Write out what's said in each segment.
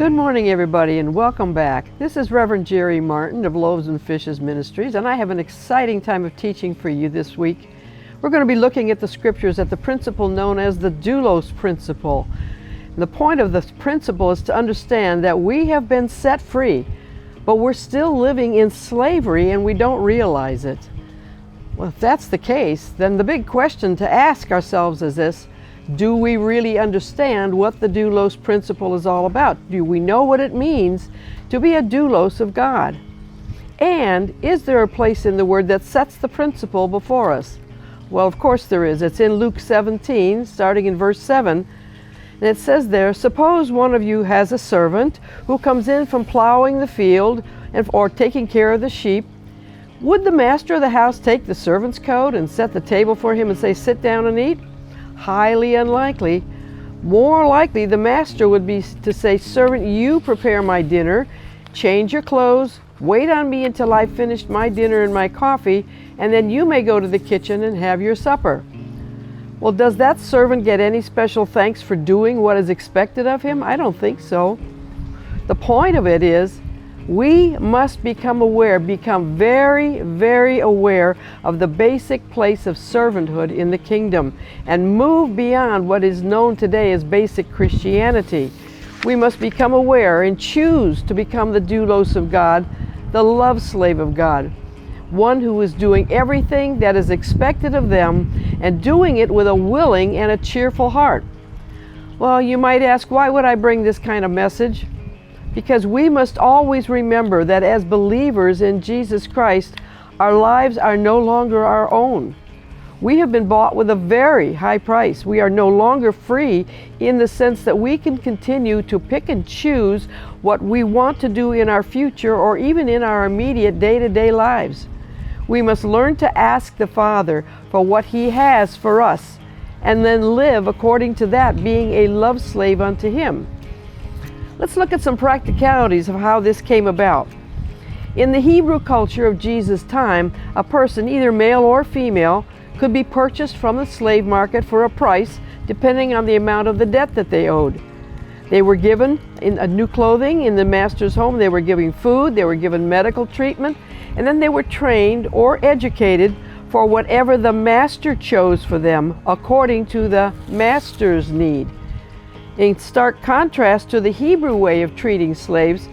Good morning, everybody, and welcome back. This is Reverend Gerie Martin of Loaves and Fishes Ministries, and I have an exciting time of teaching for you this week. We're going to be looking at the scriptures at the principle known as the Doulos principle. And the point of this principle is to understand that we have been set free, but we're still living in slavery and we don't realize it. Well, if that's the case, then the big question to ask ourselves is this: do we really understand what the Doulos principle is all about? Do we know what it means to be a doulos of God? And is there a place in the Word that sets the principle before us? Well, of course there is. It's in Luke 17, starting in verse 7. And it says there, "Suppose one of you has a servant who comes in from plowing the field or taking care of the sheep. Would the master of the house take the servant's coat and set the table for him and say, 'Sit down and eat'? Highly unlikely. More likely the master would be to say, 'Servant, you prepare my dinner, change your clothes, wait on me until I've finished my dinner and my coffee, and then you may go to the kitchen and have your supper.' Well, does that servant get any special thanks for doing what is expected of him? I don't think so. The point of it is, we must become very, very aware of the basic place of servanthood in the kingdom and move beyond what is known today as basic Christianity. We must become aware and choose to become the doulos of God, the love slave of God, one who is doing everything that is expected of them and doing it with a willing and a cheerful heart. Well, you might ask, why would I bring this kind of message? Because we must always remember that as believers in Jesus Christ, our lives are no longer our own. We have been bought with a very high price. We are no longer free in the sense that we can continue to pick and choose what we want to do in our future or even in our immediate day-to-day lives. We must learn to ask the Father for what He has for us and then live according to that, being a love slave unto Him. Let's look at some practicalities of how this came about. In the Hebrew culture of Jesus' time, a person, either male or female, could be purchased from the slave market for a price depending on the amount of the debt that they owed. They were given new clothing in the master's home, they were given food, they were given medical treatment, and then they were trained or educated for whatever the master chose for them according to the master's need. In stark contrast to the Hebrew way of treating slaves,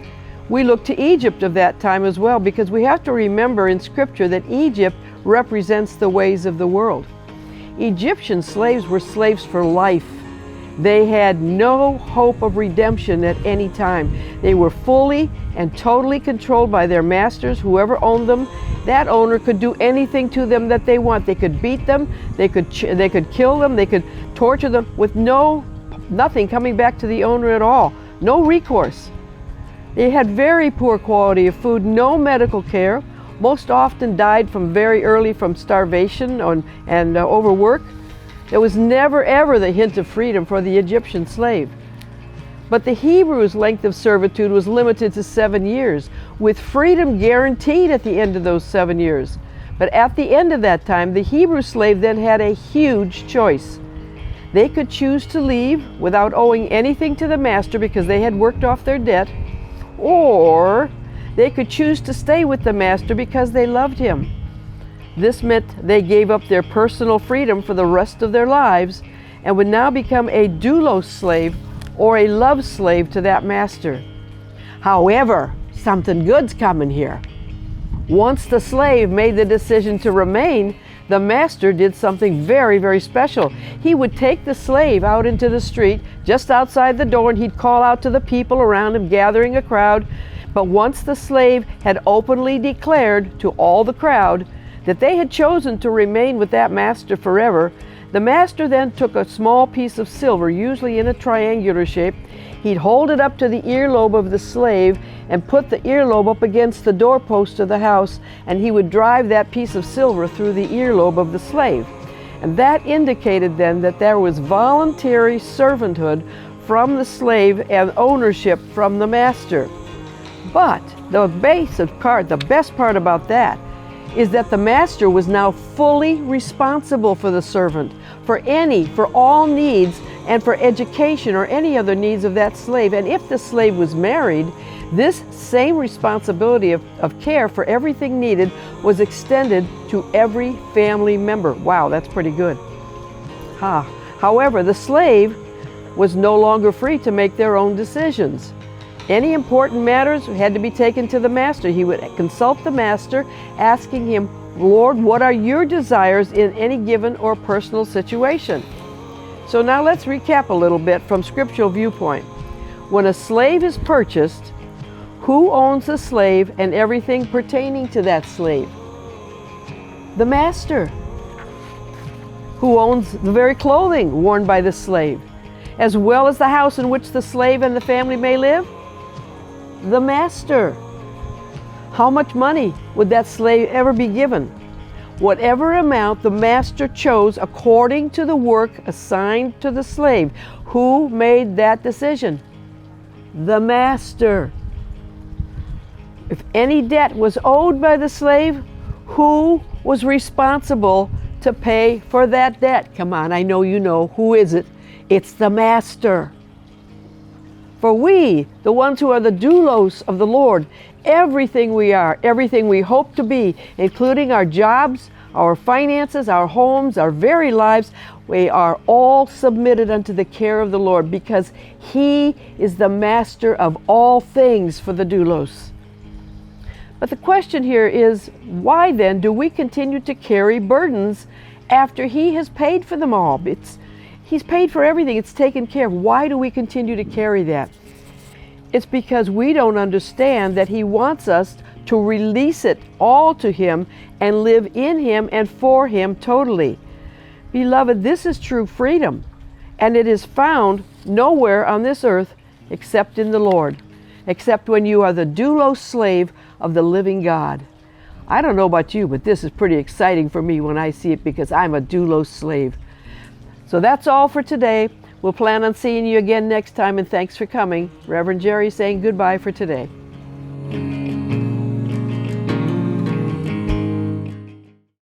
we look to Egypt of that time as well, because we have to remember in Scripture that Egypt represents the ways of the world. Egyptian slaves were slaves for life. They had no hope of redemption at any time. They were fully and totally controlled by their masters, whoever owned them. That owner could do anything to them that they want. They could beat them, they could kill them, they could torture them with nothing coming back to the owner at all. No recourse. They had very poor quality of food, no medical care, most often died very early from starvation and overwork. There was never ever the hint of freedom for the Egyptian slave. But the Hebrew's length of servitude was limited to 7 years, with freedom guaranteed at the end of those 7 years. But at the end of that time, the Hebrew slave then had a huge choice. They could choose to leave without owing anything to the master because they had worked off their debt, or they could choose to stay with the master because they loved him. This meant they gave up their personal freedom for the rest of their lives and would now become a doulos slave or a love slave to that master. However, something good's coming here. Once the slave made the decision to remain, the master did something very, very special. He would take the slave out into the street just outside the door and he'd call out to the people around him, gathering a crowd. But once the slave had openly declared to all the crowd that they had chosen to remain with that master forever, the master then took a small piece of silver, usually in a triangular shape. He'd hold it up to the earlobe of the slave and put the earlobe up against the doorpost of the house, and he would drive that piece of silver through the earlobe of the slave. And that indicated then that there was voluntary servanthood from the slave and ownership from the master. But the best part about that is that the master was now fully responsible for the servant, for all needs and for education or any other needs of that slave. And if the slave was married, this same responsibility of care for everything needed was extended to every family member. Wow, that's pretty good. However, the slave was no longer free to make their own decisions. Any important matters had to be taken to the master. He would consult the master, asking him, Lord, what are your desires in any given or personal situation? So now let's recap a little bit from scriptural viewpoint. When a slave is purchased, who owns the slave and everything pertaining to that slave? The master. Who owns the very clothing worn by the slave, as well as the house in which the slave and the family may live? The master. How much money would that slave ever be given? Whatever amount the master chose according to the work assigned to the slave. Who made that decision? The master. If any debt was owed by the slave, who was responsible to pay for that debt? Come on, I know you know. Who is it? It's the master. For we, the ones who are the doulos of the Lord, everything we are, everything we hope to be, including our jobs, our finances, our homes, our very lives, we are all submitted unto the care of the Lord, because He is the master of all things for the doulos. But the question here is, why then do we continue to carry burdens after He has paid for them all? He's paid for everything. It's taken care of. Why do we continue to carry that? It's because we don't understand that He wants us to release it all to Him and live in Him and for Him totally. Beloved, this is true freedom, and it is found nowhere on this earth except in the Lord, except when you are the doulos slave of the living God. I don't know about you, but this is pretty exciting for me when I see it, because I'm a doulos slave. So that's all for today. We'll plan on seeing you again next time, and thanks for coming. Reverend Gerie saying goodbye for today.